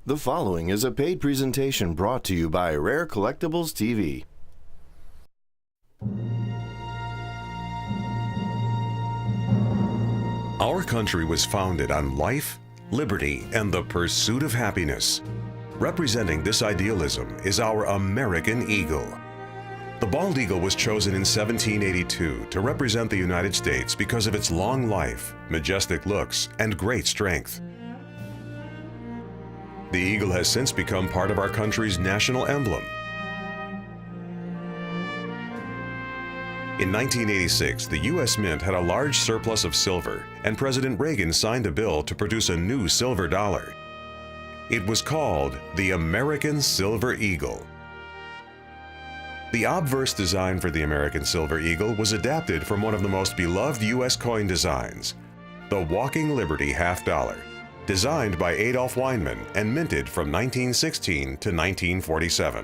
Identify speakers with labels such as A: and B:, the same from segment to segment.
A: The following is a paid presentation brought to you by Rare Collectibles TV.
B: Our country was founded on life, liberty, and the pursuit of happiness. Representing this idealism is our American Eagle. The bald eagle was chosen in 1782 to represent the United States because of its long life, majestic looks, and great strength. The eagle has since become part of our country's national emblem. In 1986, the U.S. Mint had a large surplus of silver, and President Reagan signed a bill to produce a new silver dollar. It was called the American Silver Eagle. The obverse design for the American Silver Eagle was adapted from one of the most beloved U.S. coin designs, the Walking Liberty half dollar, designed by Adolph Weinman and minted from 1916 to 1947.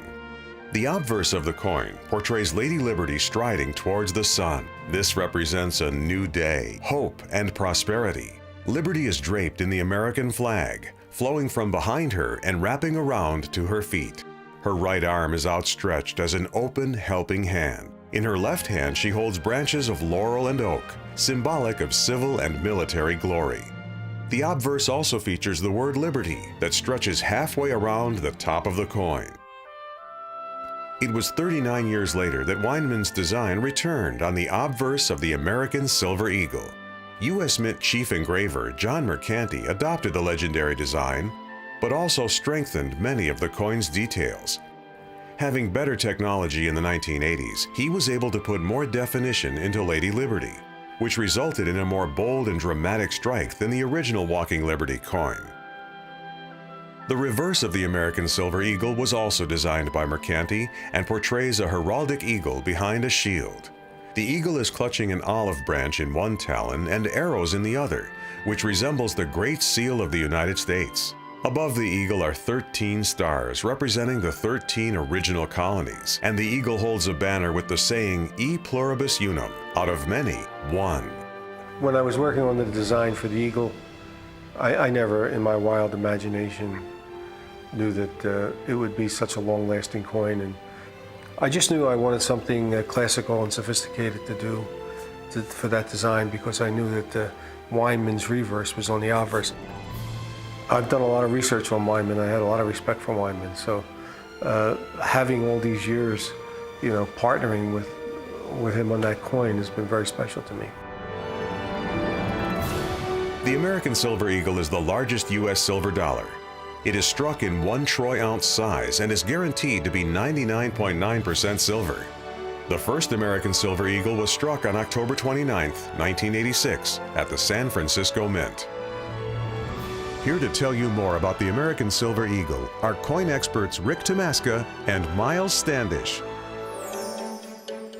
B: The obverse of the coin portrays Lady Liberty striding towards the sun. This represents a new day, hope, and prosperity. Liberty is draped in the American flag, flowing from behind her and wrapping around to her feet. Her right arm is outstretched as an open, helping hand. In her left hand, she holds branches of laurel and oak, symbolic of civil and military glory. The obverse also features the word liberty that stretches halfway around the top of the coin. It was 39 years later that Weinman's design returned on the obverse of the American Silver Eagle. U.S. Mint chief engraver John Mercanti adopted the legendary design, but also strengthened many of the coin's details. Having better technology in the 1980s, he was able to put more definition into Lady Liberty, which resulted in a more bold and dramatic strike than the original Walking Liberty coin. The reverse of the American Silver Eagle was also designed by Mercanti and portrays a heraldic eagle behind a shield. The eagle is clutching an olive branch in one talon and arrows in the other, which resembles the Great Seal of the United States. Above the eagle are 13 stars representing the 13 original colonies, and the eagle holds a banner with the saying E pluribus unum, out of many, one.
C: When I was working on the design for the eagle, I never, in my wild imagination, knew that it would be such a long-lasting coin. And I just knew I wanted something classical and sophisticated to do for that design, because I knew that Weinman's reverse was on the obverse. I've done a lot of research on Weinman. I had a lot of respect for Weinman. So having all these years, partnering with him on that coin has been very special to me.
B: The American Silver Eagle is the largest U.S. silver dollar. It is struck in 1 troy ounce size and is guaranteed to be 99.9% silver. The first American Silver Eagle was struck on October 29, 1986, at the San Francisco Mint. Here to tell you more about the American Silver Eagle are coin experts Rick Tomaska and Miles Standish.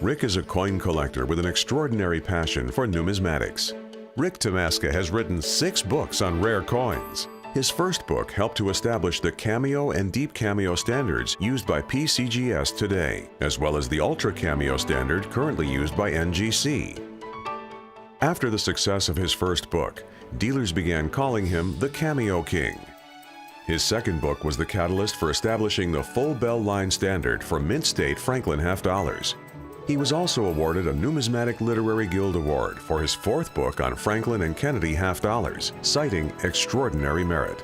B: Rick is a coin collector with an extraordinary passion for numismatics. Rick Tomaska has written 6 books on rare coins. His first book helped to establish the cameo and deep cameo standards used by PCGS today, as well as the ultra cameo standard currently used by NGC. After the success of his first book, dealers began calling him the Cameo King. His second book was the catalyst for establishing the full bell line standard for Mint State Franklin half dollars. He was also awarded a Numismatic Literary Guild Award for his 4th book on Franklin and Kennedy half dollars, citing extraordinary merit.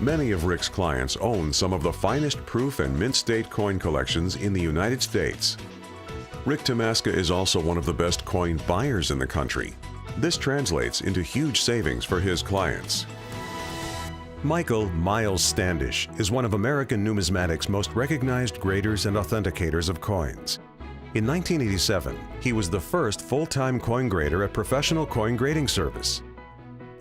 B: Many of Rick's clients own some of the finest proof and Mint State coin collections in the United States. Rick Tomaska is also one of the best coin buyers in the country. This translates into huge savings for his clients. Michael Miles Standish is one of American numismatics' most recognized graders and authenticators of coins. In 1987, he was the first full-time coin grader at Professional Coin Grading Service.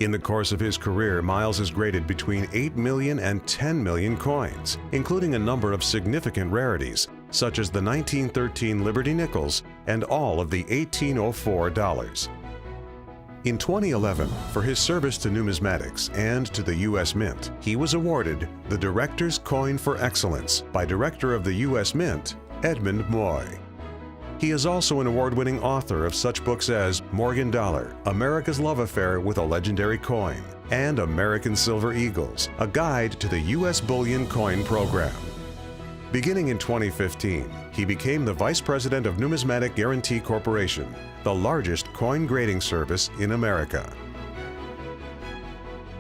B: In the course of his career, Miles has graded between 8 million and 10 million coins, including a number of significant rarities, such as the 1913 Liberty Nickels and all of the 1804 dollars. In 2011, for his service to numismatics and to the U.S. Mint, he was awarded the Director's Coin for Excellence by Director of the U.S. Mint, Edmund Moy. He is also an award-winning author of such books as Morgan Dollar, America's Love Affair with a Legendary Coin, and American Silver Eagles, a guide to the U.S. bullion coin program. Beginning in 2015, he became the Vice President of Numismatic Guarantee Corporation, the largest coin grading service in America.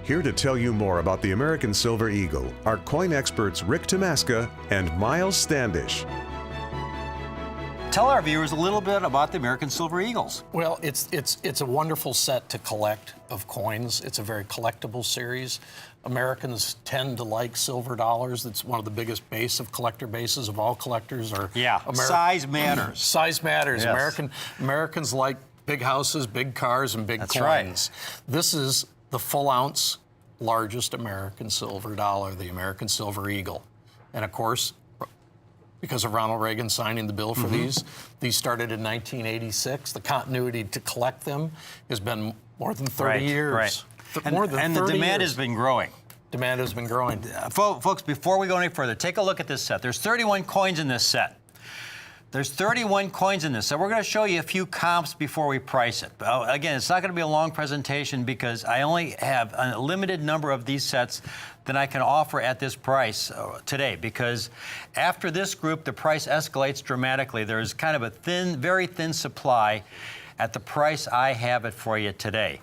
B: Here to tell you more about the American Silver Eagle are coin experts Rick Tomaska and Miles Standish.
D: Tell our viewers a little bit about the American Silver Eagles.
E: Well, it's a wonderful set to collect of coins. It's a very collectible series. Americans tend to like silver dollars. That's one of the biggest collector bases of all collectors.
D: Size matters.
E: Size matters.
D: Yes.
E: Americans like big houses, big cars, and big
D: That's
E: coins.
D: Right.
E: This is the full ounce largest American silver dollar, the American Silver Eagle. And of course, because of Ronald Reagan signing the bill for these started in 1986. The continuity to collect them has been more than 30 years.
D: Right.
E: And
D: the demand has been growing.
E: Demand has been growing.
D: Folks, before we go any further, take a look at this set. There's 31 coins in this set. There's 31 coins in this set. We're going to show you a few comps before we price it. Again, it's not going to be a long presentation because I only have a limited number of these sets that I can offer at this price today, because after this group, the price escalates dramatically. There's kind of a very thin supply at the price I have it for you today.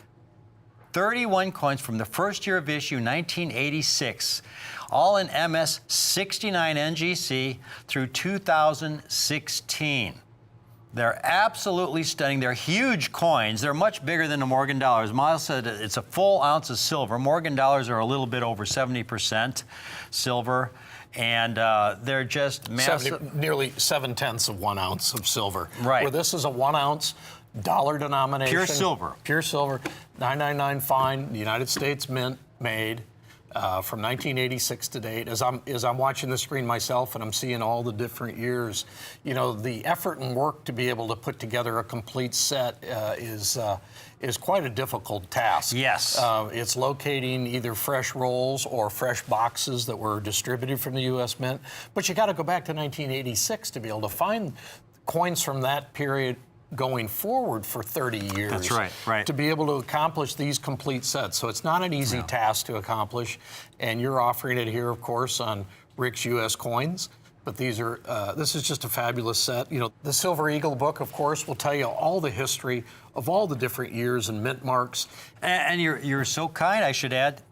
D: 31 coins from the first year of issue, 1986, all in MS 69 NGC through 2016. They're absolutely stunning. They're huge coins. They're much bigger than the Morgan dollars. Miles said it's a full ounce of silver. Morgan dollars are a little bit over 70% silver, and they're just massive.
E: Nearly 7/10 of 1 ounce of silver.
D: Right.
E: Where this is a 1 ounce dollar denomination.
D: Pure silver.
E: Pure silver. 999 fine. The United States Mint made. From 1986 to date. As I'm watching the screen myself and I'm seeing all the different years, you know, the effort and work to be able to put together a complete set is quite a difficult task.
D: Yes.
E: It's locating either fresh rolls or fresh boxes that were distributed from the U.S. Mint, but you got to go back to 1986 to be able to find coins from that period going forward for 30 years.
D: That's right, right.
E: To be able to accomplish these complete sets. So it's not an easy task to accomplish, and you're offering it here, of course, on Rick's U.S. Coins. But these are, this is just a fabulous set. You know, the Silver Eagle book, of course, will tell you all the history of all the different years and mint marks.
D: And you're so kind, I should add.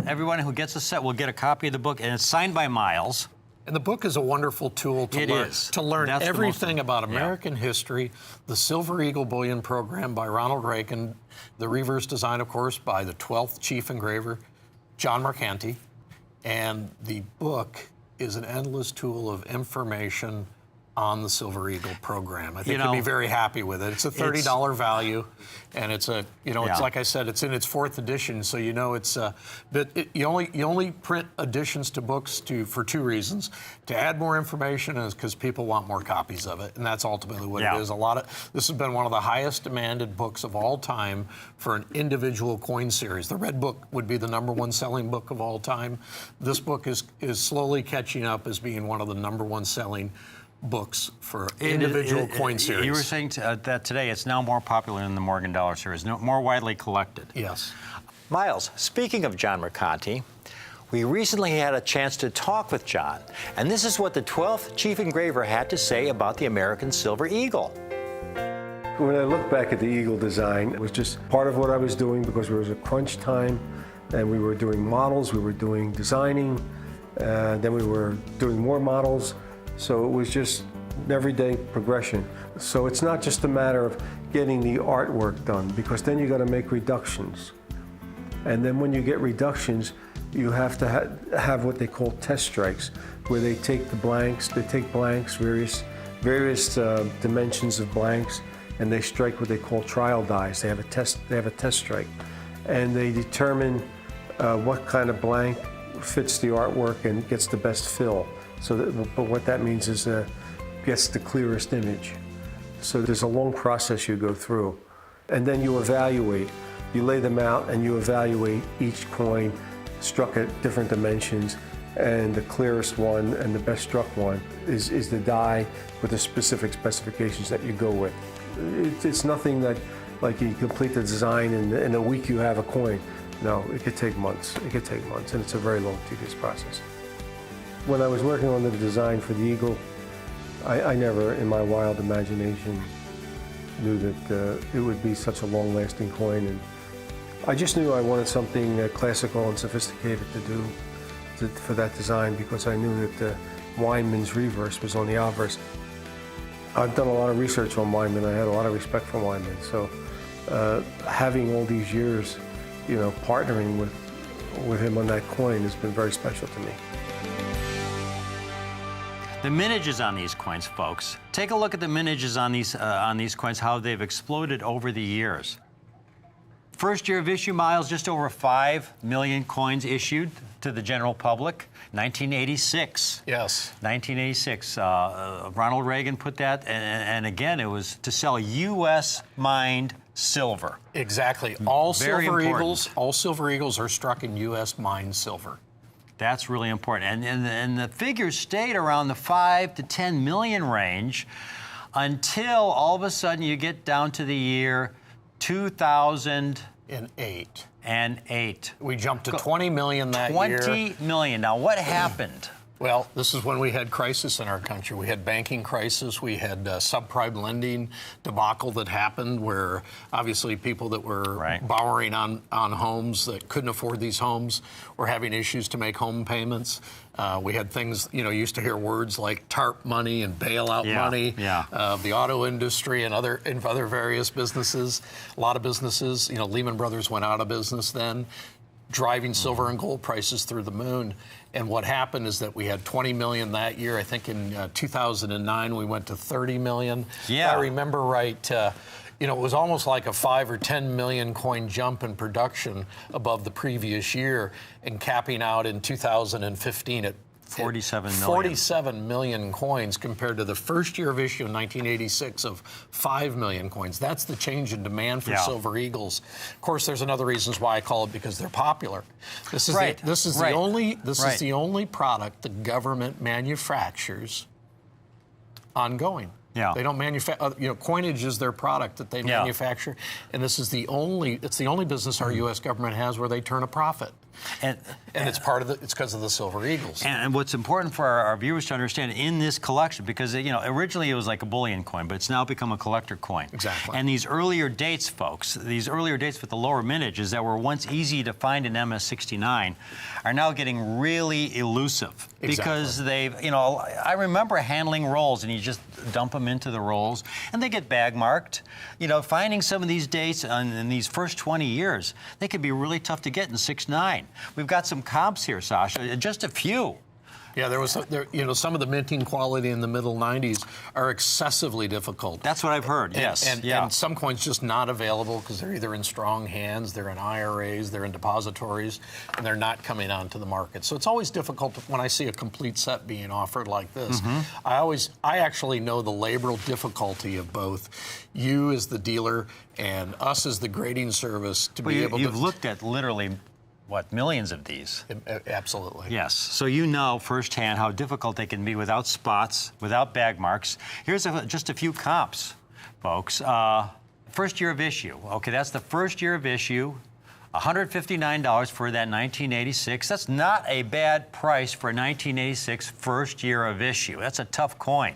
D: Everyone who gets a set will get a copy of the book, and it's signed by Miles.
E: And the book is a wonderful tool to learn
D: That's
E: everything about American history. The Silver Eagle Bullion Program by Ronald Reagan, the reverse design, of course, by the 12th Chief Engraver, John Mercanti. And the book is an endless tool of information on the Silver Eagle program. I think you'll be very happy with it. It's a $30 value, and it's a, it's like I said, it's in its 4th edition, so you know it's. But you only print editions to books for 2 reasons: to add more information, and because people want more copies of it, and that's ultimately what it is. This has been one of the highest demanded books of all time for an individual coin series. The Red Book would be the #1 selling book of all time. This book is slowly catching up as being one of the #1 selling books for individual coin series.
D: You were saying that today it's now more popular than the Morgan Dollar series, more widely collected.
E: Yes.
D: Miles, speaking of John Mercanti, we recently had a chance to talk with John, and this is what the 12th Chief Engraver had to say about the American Silver Eagle.
C: When I look back at the Eagle design, it was just part of what I was doing because there was a crunch time, and we were doing models, we were doing designing, then we were doing more models. So it was just an everyday progression. So it's not just a matter of getting the artwork done, because then you got to make reductions. And then when you get reductions, you have to have what they call test strikes, where they take the blanks, various dimensions of blanks, and they strike what they call trial dies. They have a test strike, and they determine what kind of blank fits the artwork and gets the best fill. But what that means is gets the clearest image. So there's a long process you go through. And then you evaluate. You lay them out and you evaluate each coin struck at different dimensions, and the clearest one and the best struck one is the die with the specific specifications that you go with. It's nothing that, like, you complete the design and in a week you have a coin. No, it could take months. It could take months, and it's a very long, tedious process. When I was working on the design for the Eagle, I never, in my wild imagination, knew that it would be such a long-lasting coin. And I just knew I wanted something classical and sophisticated to do for that design, because I knew that the Weinman's reverse was on the obverse. I've done a lot of research on Weinman. I had a lot of respect for Weinman. So having all these years, you know, partnering with him on that coin has been very special to me.
D: The mintages on these coins, folks. Take a look at the mintages on these coins, how they've exploded over the years. First year of issue, Miles, just over 5 million coins issued to the general public. 1986.
E: Yes.
D: 1986. Ronald Reagan put that, and again, it was to sell U.S. mined silver.
E: Exactly. All
D: Very
E: silver
D: important.
E: eagles. All silver eagles are struck in U.S. mined silver.
D: That's really important. And the figures stayed around the 5 to 10 million range until all of a sudden you get down to the year 2008.
E: We jumped to 20 million that year.
D: 20 million. Now, what happened?
E: Well, this is when we had crisis in our country. We had banking crisis. We had subprime lending debacle that happened, where obviously people that were borrowing on homes that couldn't afford these homes were having issues to make home payments. We had things, you know, you used to hear words like TARP money and bailout money. The auto industry and other various businesses. A lot of businesses, you know, Lehman Brothers went out of business then, driving silver and gold prices through the moon. And what happened is that we had 20 million that year. I think in 2009 we went to 30 million.
D: Yeah.
E: If I remember right, you know, it was almost like a 5 or 10 million coin jump in production above the previous year, and capping out in 2015 at
D: 47 million.
E: 47 million coins compared to the first year of issue in 1986 of 5 million coins. That's the change in demand for silver eagles. Of course, there's another reasons why I call it because they're popular. This is the only product the government manufactures ongoing.
D: Yeah.
E: They don't manufacture, you know, coinage is their product that they manufacture, and it's the only business our U.S. government has where they turn a profit. And it's because of the silver eagles.
D: And what's important for our viewers to understand in this collection, because, you know, originally it was like a bullion coin, but it's now become a collector coin.
E: Exactly.
D: And these earlier dates, folks, these earlier dates with the lower mintages that were once easy to find in MS-69 are now getting really elusive. Because they've, you know, I remember handling rolls, and you just dump them into the rolls, and they get bag marked. You know, finding some of these dates in these first 20 years, they could be really tough to get in 6.9. We've got some comps here, Sasha, just a few.
E: Yeah, you know, some of the minting quality in the middle 90s are excessively difficult.
D: That's what I've heard, yes.
E: And some coins just not available because they're either in strong hands, they're in IRAs, they're in depositories, and they're not coming onto the market. So it's always difficult when I see a complete set being offered like this. I actually know the laboral difficulty of both you as the dealer and us as the grading service to be able to...
D: You've looked at literally... what, millions of these?
E: Absolutely.
D: Yes. So you know firsthand how difficult they can be without spots, without bag marks. Here's just a few comps, folks. First year of issue. Okay, that's the first year of issue. $159 for that 1986. That's not a bad price for a 1986 first year of issue. That's a tough coin.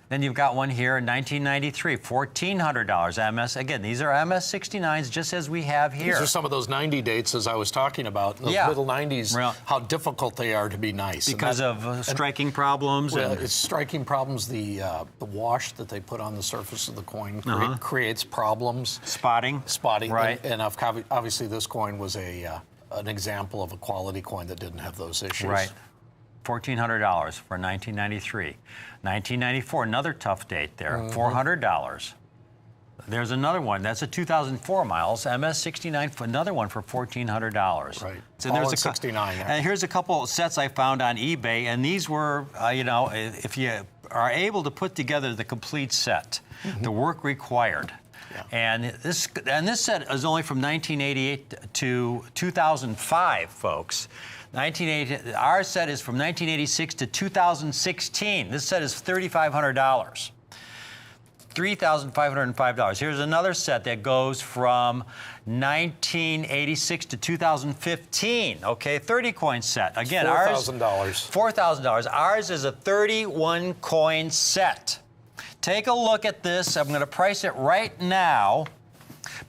D: Then you've got one here in 1993, $1,400 MS. Again, these are MS-69s just as we have here.
E: These are some of those 90 dates as I was talking about. Those middle 90s, how difficult they are to be nice.
D: Because of striking problems?
E: Well, it's striking problems. The wash that they put on the surface of the coin creates problems.
D: Spotting.
E: Right. And obviously this coin was an example of a quality coin that didn't have those issues.
D: Right. $1,400 for 1993. 1994, another tough date there, $400. There's another one. That's a 2004 Miles, MS-69, another one for $1,400.
E: Right.
D: So
E: all
D: there's
E: in 69.
D: And here's a couple sets I found on eBay, and these were, you know, if you are able to put together the complete set, the work required. Yeah. And this set is only from 1988 to 2005, folks. 1980. Our set is from 1986 to 2016. This set is $3,500. $3,505. Here's another set that goes from 1986 to 2015. Okay, 30 coin set. Again, ours
E: $4,000.
D: $4,000. Ours is a 31 coin set. Take a look at this. I'm going to price it right now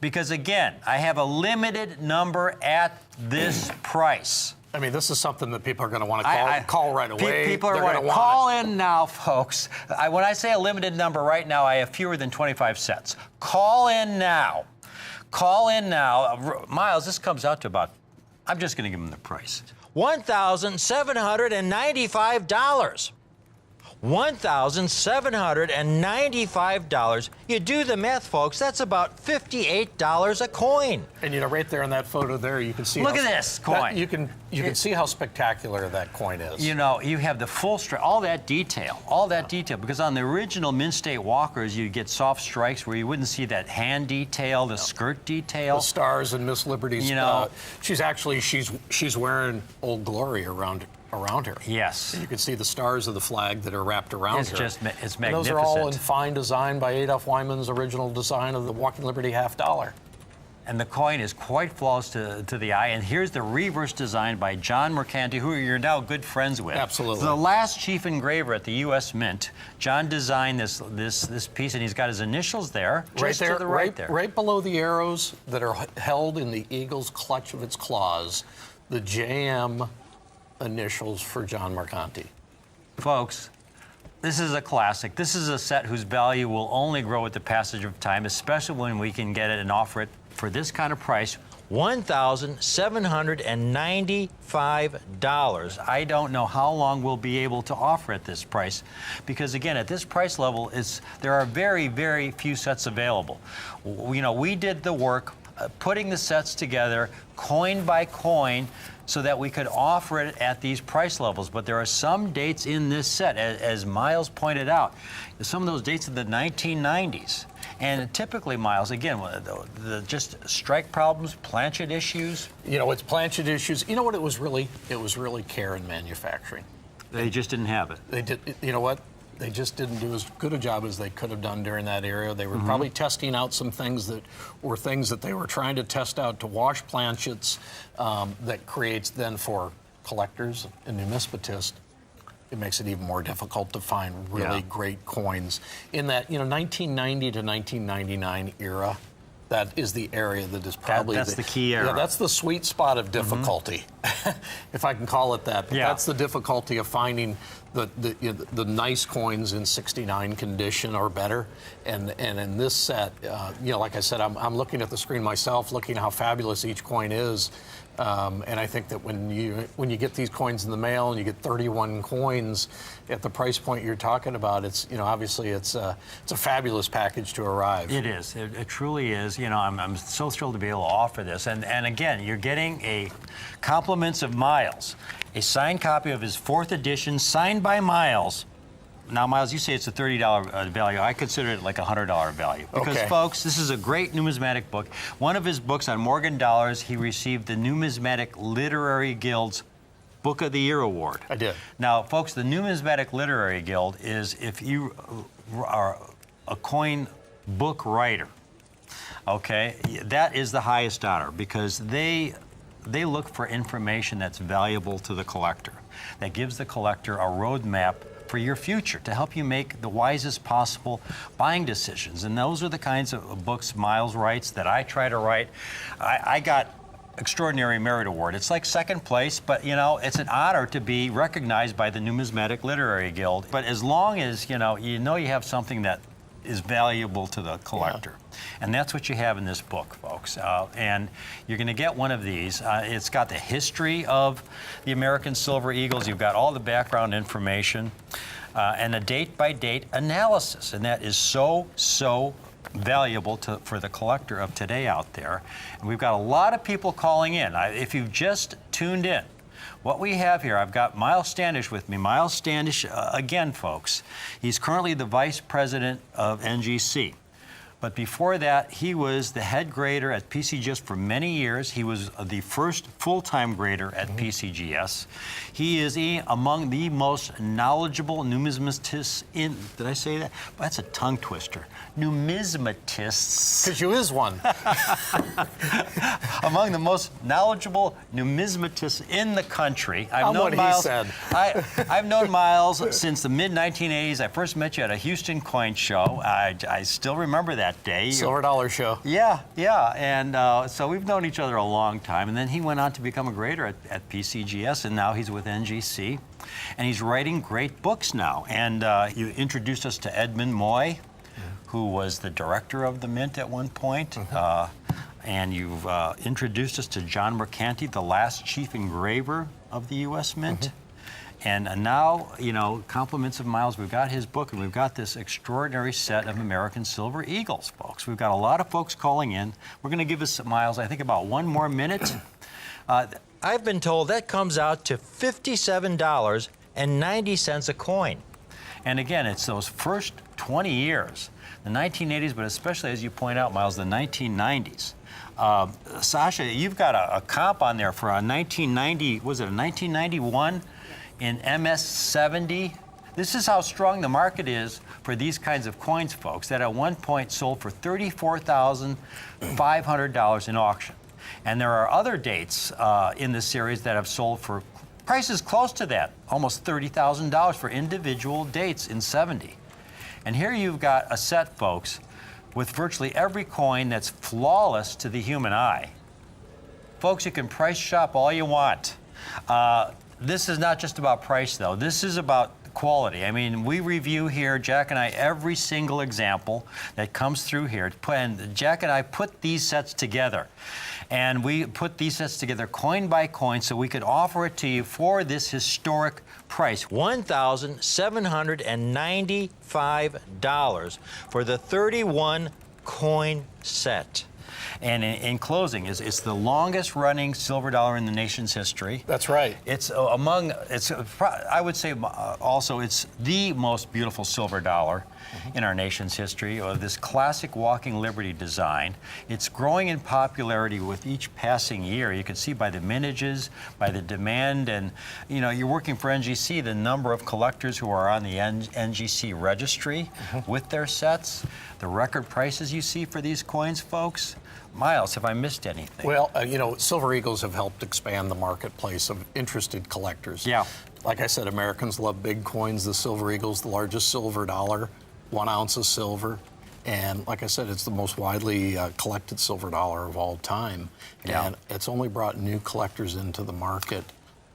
D: because, again, I have a limited number at this price.
E: I mean, this is something that people are going to want to call right away.
D: People are
E: going
D: going to call in now, folks. When I say a limited number right now, I have fewer than 25 sets. Call in now. Call in now. Miles, this comes out to about, I'm just going to give them the price, $1,795. $1,795. You do the math, folks, that's about $58 a coin.
E: And you know, right there in that photo there, you can see.
D: Look at this coin.
E: You can see how spectacular that coin is.
D: You know, you have the full all that detail, because on the original Mint State Walkers, you get soft strikes where you wouldn't see that hand detail, the skirt detail.
E: The stars and Miss Liberty's,
D: you know,
E: she's wearing Old Glory around her.
D: Yes.
E: You can see the stars of the flag that are wrapped around her.
D: It's magnificent.
E: And those are all in fine design by Adolph Wyman's original design of the Walking Liberty $50.
D: And the coin is quite flawless to the eye. And here's the reverse design by John Mercanti, who you're now good friends with.
E: Absolutely.
D: The last chief engraver at the U.S. Mint, John designed this piece, and he's got his initials there, just to the right there.
E: Right below the arrows that are held in the eagle's clutch of its claws, the JM initials for John Mercanti.
D: Folks, this is a classic. This is a set whose value will only grow with the passage of time, especially when we can get it and offer it for this kind of price, $1,795. I don't know how long we'll be able to offer at this price because, again, at this price level, there are very, very few sets available. You know, we did the work putting the sets together, coin by coin, so that we could offer it at these price levels. But there are some dates in this set, as Miles pointed out, some of those dates in the 1990s. And typically, Miles, again, the just strike problems, planchet issues.
E: You know, it's planchet issues. You know what it was really? It was really care in manufacturing.
D: They just didn't have it.
E: They did. You know what? They just didn't do as good a job as they could have done during that era. They were probably testing out some things that they were trying to test out to wash planchets that creates then for collectors and numismatists. It makes it even more difficult to find really great coins. In that, 1990 to 1999 era, that is the area that is probably
D: that's the key era.
E: Yeah, that's the sweet spot of difficulty, if I can call it that. But that's the difficulty of finding the nice coins in 69 condition or better. And in this set, like I said, I'm looking at the screen myself, looking at how fabulous each coin is. And I think that when you get these coins in the mail and you get 31 coins at the price point you're talking about, it's obviously it's a fabulous package to arrive.
D: It is. It truly is. I'm so thrilled to be able to offer this. And again, you're getting a compliments of Miles, a signed copy of his 4th edition, signed by Miles. Now, Miles, you say it's a $30 value. I consider it like a $100 value. Because, folks, this is a great numismatic book. One of his books on Morgan dollars, he received the Numismatic Literary Guild's Book of the Year Award.
E: I did.
D: Now, folks, the Numismatic Literary Guild is if you are a coin book writer, okay, that is the highest honor because they look for information that's valuable to the collector, that gives the collector a roadmap for your future to help you make the wisest possible buying decisions. And those are the kinds of books Miles writes that I try to write. I got Extraordinary Merit Award. It's like 2nd place, but it's an honor to be recognized by the Numismatic Literary Guild. But as long as you have something that is valuable to the collector. And that's what you have in this book, folks. And you're going to get one of these. It's got the history of the American Silver Eagles. You've got all the background information and a date-by-date analysis. And that is so valuable for the collector of today out there. And we've got a lot of people calling in. If you've just tuned in, what we have here, I've got Miles Standish with me. Miles Standish, again, folks, he's currently the Vice President of NGC. But before that, he was the head grader at PCGS for many years. He was the first full-time grader at PCGS. He is among the most knowledgeable numismatists in, did I say that? That's a tongue twister. Numismatists.
E: Because you is one.
D: Among the most knowledgeable numismatists in the country.
E: I'm what he said.
D: I've known Miles since the mid-1980s. I first met you at a Houston coin show. I still remember that day.
E: Silver Dollar Show.
D: Yeah. And so we've known each other a long time. And then he went on to become a grader at PCGS, and now he's with NGC. And he's writing great books now. And you introduced us to Edmund Moy, who was the director of the Mint at one point. And you've introduced us to John Mercanti, the last chief engraver of the U.S. Mint. And now, compliments of Miles, we've got his book, and we've got this extraordinary set of American Silver Eagles, folks. We've got a lot of folks calling in. We're going to give us, Miles, I think about one more minute. I've been told that comes out to $57.90 a coin. And again, it's those first 20 years, the 1980s, but especially, as you point out, Miles, the 1990s. Sasha, you've got a comp on there for a 1990, was it a 1991 in MS-70? This is how strong the market is for these kinds of coins, folks, that at one point sold for $34,500 in auction. And there are other dates in the series that have sold for prices close to that, almost $30,000 for individual dates in 70. And here you've got a set, folks, with virtually every coin that's flawless to the human eye. Folks, you can price shop all you want. This is not just about price, though. This is about quality. I mean, we review here, Jack and I, every single example that comes through here. And Jack and I put these sets together. And we put these sets together coin by coin so we could offer it to you for this historic price, $1,795 for the 31 coin set. And in closing, it's the longest running silver dollar in the nation's history.
E: That's right.
D: I would say also it's the most beautiful silver dollar in our nation's history, of this classic walking liberty design. It's growing in popularity with each passing year. You can see by the mintages, by the demand, and you're working for NGC, the number of collectors who are on the NGC registry with their sets, the record prices you see for these coins, folks. Miles, have I missed anything?
E: Well, Silver Eagles have helped expand the marketplace of interested collectors.
D: Yeah.
E: Like I said, Americans love big coins. The Silver Eagle's the largest silver dollar, 1 ounce of silver. And like I said, it's the most widely collected silver dollar of all time.
D: Yeah.
E: And it's only brought new collectors into the market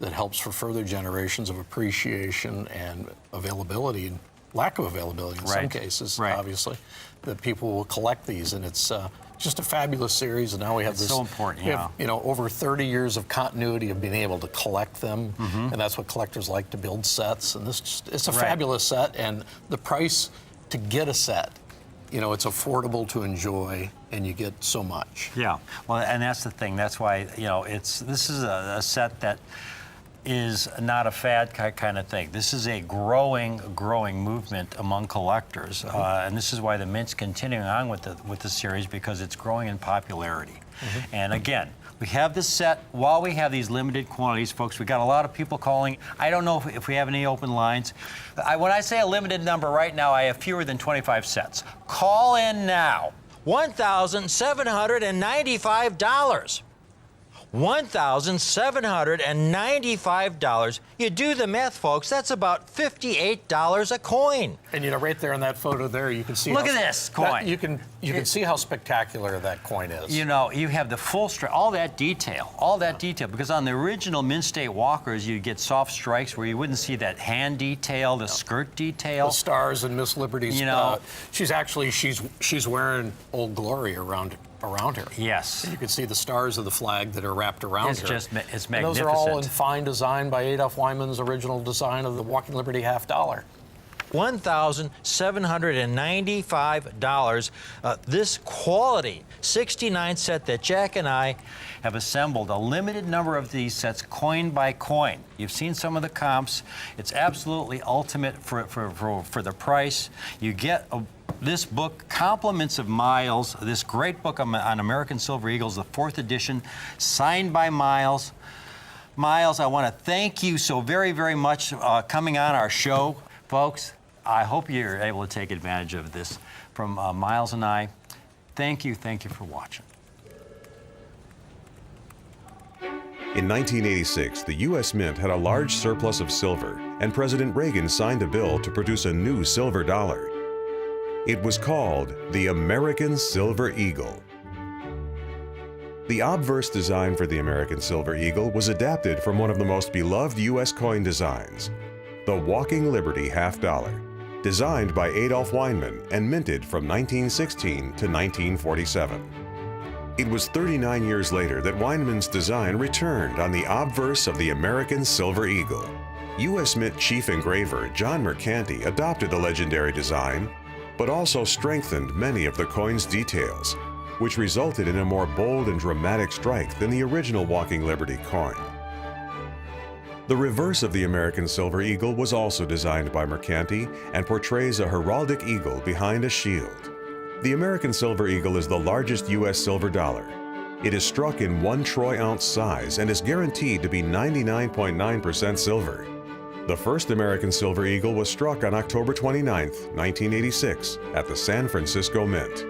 E: that helps for further generations of appreciation and availability, and lack of availability in some cases, obviously, that people will collect these. And it's just a fabulous series, and now we have
D: it's
E: this.
D: So important,
E: we have, over 30 years of continuity of being able to collect them, and that's what collectors like, to build sets. And it's a fabulous set, and the price to get a set, it's affordable to enjoy, and you get so much.
D: Yeah, well, and that's the thing. That's why this is a set that is not a fad kind of thing. This is a growing movement among collectors, and this is why the Mint's continuing on with the series, because it's growing in popularity. And again, we have this set while we have these limited quantities, folks. We got a lot of people calling. I don't know if we have any open lines. When I say a limited number right now, I have fewer than 25 sets. Call in now. $1,795. $1,795. You do the math, folks. That's about $58 a coin.
E: And right there in that photo there, you can see.
D: Look at this coin.
E: You can see how spectacular that coin is.
D: You have the full all that detail, because on the original Mint State Walkers, you get soft strikes where you wouldn't see that hand detail, the skirt detail,
E: the stars and Miss Liberty's. She's wearing Old Glory around her.
D: Yes.
E: You can see the stars of the flag that are wrapped around her.
D: It's magnificent.
E: And those are all in fine design by Adolph Wyman's original design of the Walking Liberty half dollar.
D: $1,795. This quality 69 set that Jack and I have assembled, a limited number of these sets, coin by coin. You've seen some of the comps. It's absolutely ultimate for the price. You get this book, Compliments of Miles, this great book on American Silver Eagles, the 4th edition, signed by Miles. Miles, I want to thank you so very, very much coming on our show. Folks, I hope you're able to take advantage of this from Miles and I. Thank you for watching.
B: In 1986, the U.S. Mint had a large surplus of silver, and President Reagan signed a bill to produce a new silver dollar. It was called the American Silver Eagle. The obverse design for the American Silver Eagle was adapted from one of the most beloved U.S. coin designs, the Walking Liberty half dollar, designed by Adolph Weinman and minted from 1916 to 1947. It was 39 years later that Weinman's design returned on the obverse of the American Silver Eagle. U.S. Mint chief engraver John Mercanti adopted the legendary design, but also strengthened many of the coin's details, which resulted in a more bold and dramatic strike than the original Walking Liberty coin. The reverse of the American Silver Eagle was also designed by Mercanti and portrays a heraldic eagle behind a shield. The American Silver Eagle is the largest U.S. silver dollar. It is struck in 1 troy ounce size and is guaranteed to be 99.9% silver. The first American Silver Eagle was struck on October 29, 1986, at the San Francisco Mint.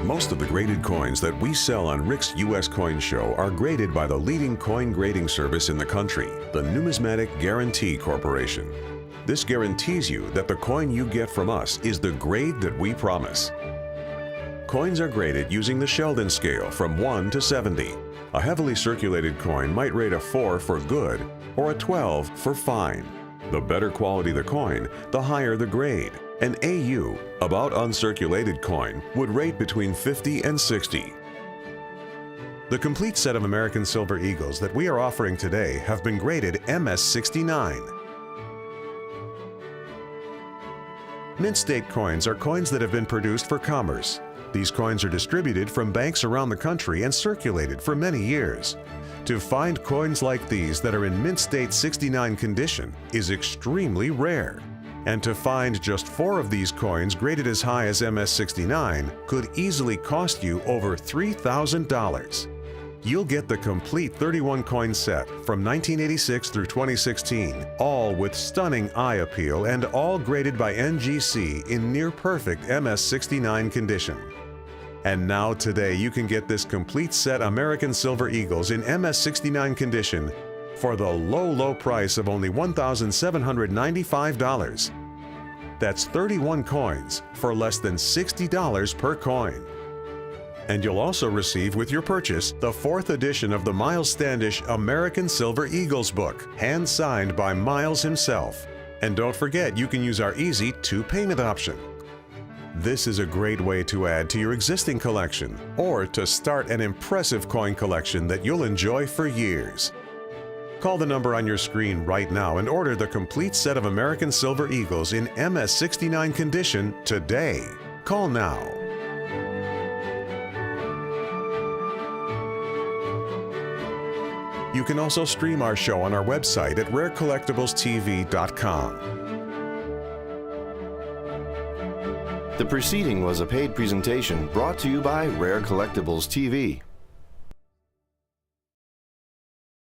B: Most of the graded coins that we sell on Rick's U.S. Coin Show are graded by the leading coin grading service in the country, the Numismatic Guarantee Corporation. This guarantees you that the coin you get from us is the grade that we promise. Coins are graded using the Sheldon scale from 1 to 70. A heavily circulated coin might rate a 4 for good or a 12 for fine. The better quality the coin, the higher the grade. An AU, about uncirculated coin, would rate between 50 and 60. The complete set of American Silver Eagles that we are offering today have been graded MS69. Mint state coins are coins that have been produced for commerce. These coins are distributed from banks around the country and circulated for many years. To find coins like these that are in mint state 69 condition is extremely rare. And to find just 4 of these coins graded as high as MS69 could easily cost you over $3,000. You'll get the complete 31 coin set from 1986 through 2016, all with stunning eye appeal and all graded by NGC in near perfect MS69 condition. And now today you can get this complete set American Silver Eagles in MS69 condition for the low price of only $1,795. That's 31 coins for less than $60 per coin. And you'll also receive with your purchase the 4th edition of the Miles Standish American Silver Eagles book, hand-signed by Miles himself. And don't forget, you can use our easy 2-payment option. This is a great way to add to your existing collection or to start an impressive coin collection that you'll enjoy for years. Call the number on your screen right now and order the complete set of American Silver Eagles in MS69 condition today. Call now. You can also stream our show on our website at rarecollectiblestv.com.
A: The preceding was a paid presentation brought to you by Rare Collectibles TV.